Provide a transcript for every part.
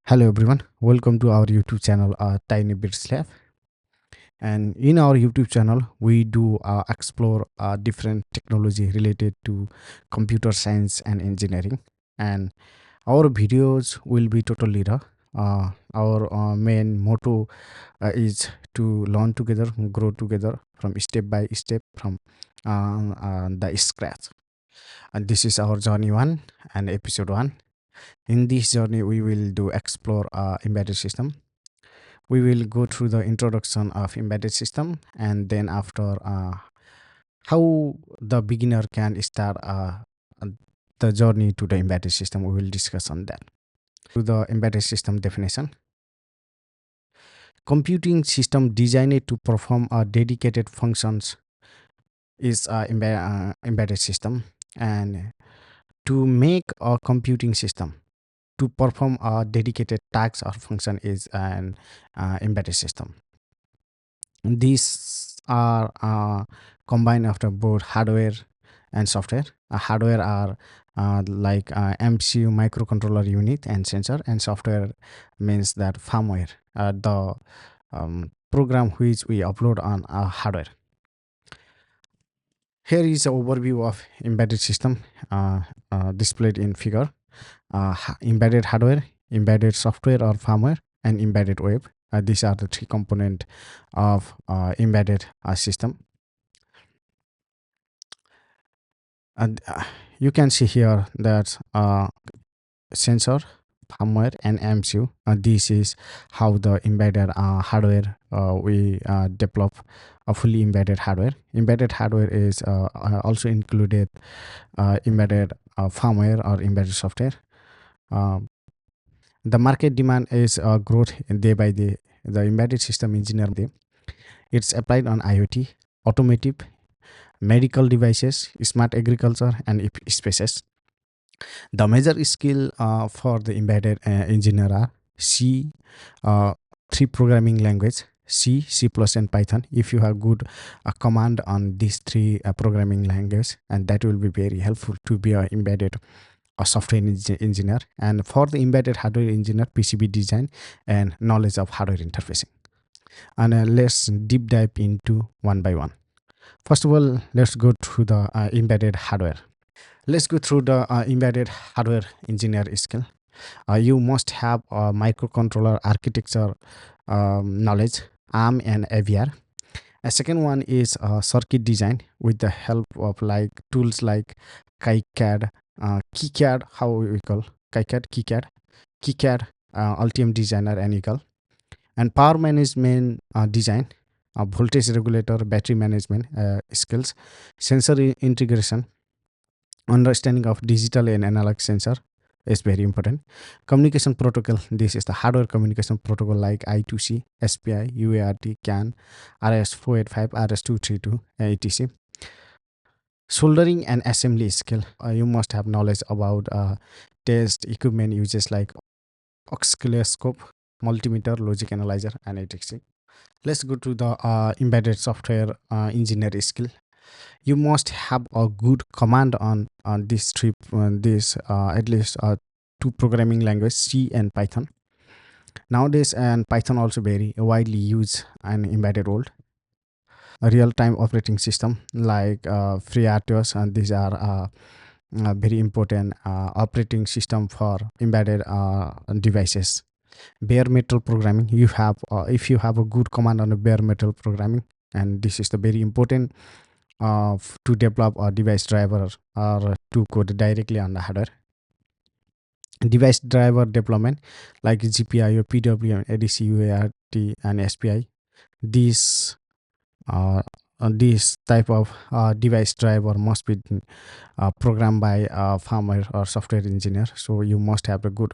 Hello everyone, welcome to our YouTube channel TinyBits Lab. And in our YouTube channel, we do explore different technology related to computer science and engineering. And our videos will be totally raw. Our main motto is to learn together, grow together from step by step from the scratch. And this is our journey one and episode one. In this journey, we will do explore embedded system. We will go through the introduction of embedded system, and then after how the beginner can start the journey to the embedded system. We will discuss on that. To the embedded system definition: computing system designed to perform dedicated functions is embedded system. And to make a computing system to perform a dedicated task or function is an embedded system. These are combined after both hardware and software. Hardware are like MCU, microcontroller unit, and sensor, and software means that firmware, the program which we upload on hardware. Here is an overview of embedded system displayed in figure. Embedded hardware, embedded software or firmware, and embedded web. These are the three components of embedded system. And you can see here that sensor, firmware, and MCU. This is how the embedded hardware we develop a fully embedded hardware. Embedded hardware is also included embedded firmware or embedded software. The market demand is growth day by day. The embedded system engineer, it's applied on IoT, automotive, medical devices, smart agriculture, and spaces. The major skill for the embedded engineer are C, three programming language, C++, and Python. If you have good command on these three programming language, and that will be very helpful to be a embedded a software engineer. And for the embedded hardware engineer, PCB design and knowledge of hardware interfacing. And let's deep dive into one by one. First of all, let's go through the embedded hardware. Let's go through the embedded hardware engineer skill. You must have a microcontroller architecture knowledge, ARM and AVR. A second one is circuit design with the help of like tools like KiCad, KiCad, how we call KiCad, Ultium Designer, and equal. And power management design, voltage regulator, battery management skills, sensor integration, understanding of digital and analog sensor is very important. Communication protocol, this is the hardware communication protocol like I2C, SPI, UART, CAN, RS485, RS232, etc. Soldering and assembly skill, you must have knowledge about test equipment uses like oscilloscope, multimeter, logic analyzer, and etc. Let's go to the embedded software engineer skill. You must have a good command on this trip, this at least two programming language, C and Python. Nowadays, and Python also very widely used and embedded world. A real-time operating system like FreeRTOS, and these are very important operating system for embedded devices. Bare metal programming, you have if you have a good command on a bare metal programming, and this is the very important to develop a device driver or to code directly on the hardware. Device driver development like GPIO, PWM, ADC, UART, and SPI. These this type of device driver must be programmed by a firmware or software engineer. So you must have a good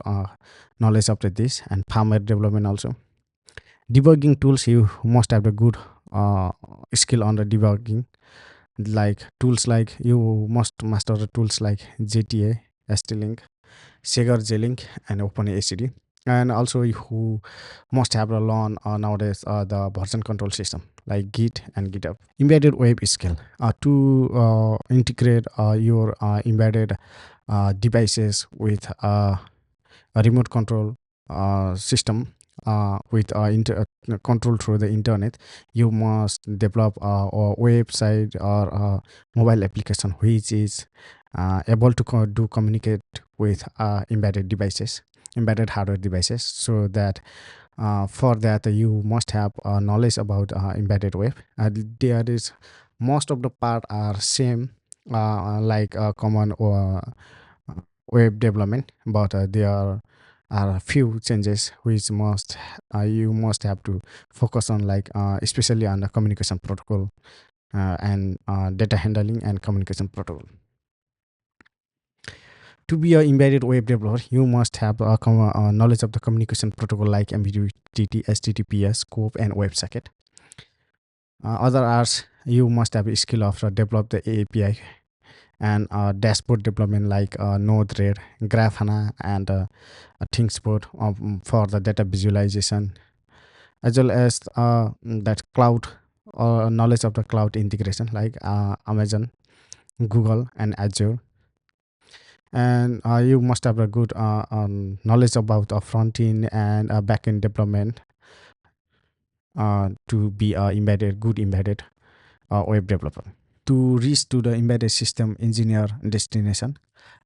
knowledge of this, and firmware development also. Debugging tools, you must have a good skill on the debugging, like tools like you must master the tools like JTA, ST-Link, Segar J-Link, and OpenACD. And also you must have a learn nowadays the version control system like Git and GitHub. Embedded web skill to integrate your embedded devices with a remote control system with control through the internet. You must develop a website or a mobile application which is able to do communicate with embedded hardware devices. So that for that you must have knowledge about embedded web. There is most of the part are same, like common or web development, but there are a few changes which must you must have to focus on, like especially on the communication protocol and data handling and communication protocol. To be an embedded web developer, you must have knowledge of the communication protocol like MQTT, HTTPS, SCOPE, and WebSocket. Other are you must have a skill of develop the API and dashboard development like Node-RED, Grafana, and ThinkSpot for the data visualization, as well as that cloud knowledge of the cloud integration like Amazon, Google, and Azure. And you must have a good knowledge about front end and back end development to be a good embedded web developer. To reach to the embedded system engineer destination,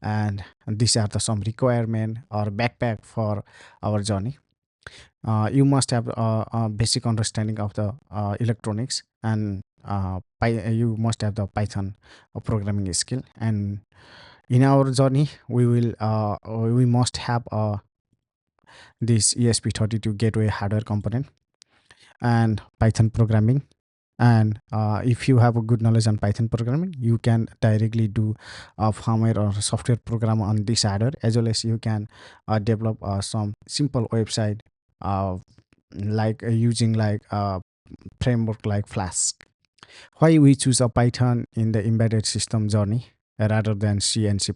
and these are the some requirement or backpack for our journey. You must have a basic understanding of the electronics, and you must have the Python programming skill. And in our journey we must have this ESP32 gateway hardware component and Python programming. And if you have a good knowledge on Python programming, you can directly do a firmware or software program on this hardware, as well as you can develop some simple website uh, like using like framework like Flask. Why we choose a Python in the embedded system journey rather than C and C++?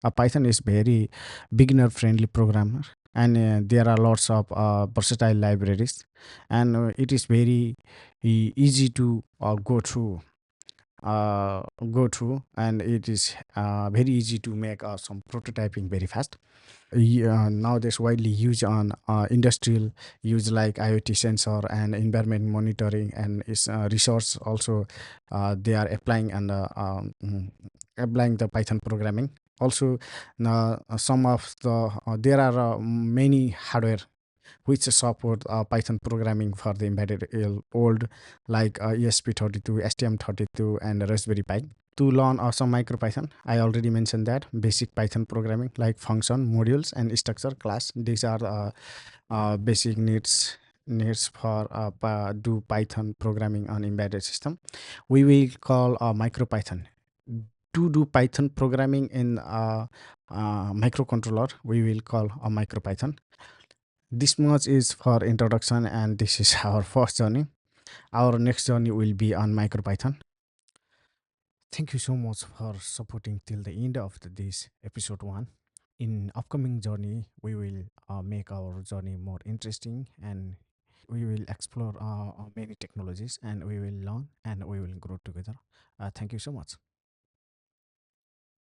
A Python is very beginner friendly programmer, and there are lots of versatile libraries, and it is very easy to go through, and it is very easy to make some prototyping very fast. Nowadays widely used on industrial use like IoT sensor and environment monitoring, and is resource also they are applying, and applying the Python programming. Also, some of the there are many hardware which support Python programming for the embedded old, like ESP32, STM32, and Raspberry Pi. To learn some MicroPython, I already mentioned that basic Python programming like function, modules, and structure class. These are the basic needs for do Python programming on embedded system. We will call MicroPython. To do Python programming in microcontroller, we will call a MicroPython. This much is for introduction, and this is our first journey. Our next journey will be on MicroPython. Thank you so much for supporting till the end of this episode 1. In upcoming journey, we will make our journey more interesting, and we will explore many technologies, and we will learn, and we will grow together. Thank you so much.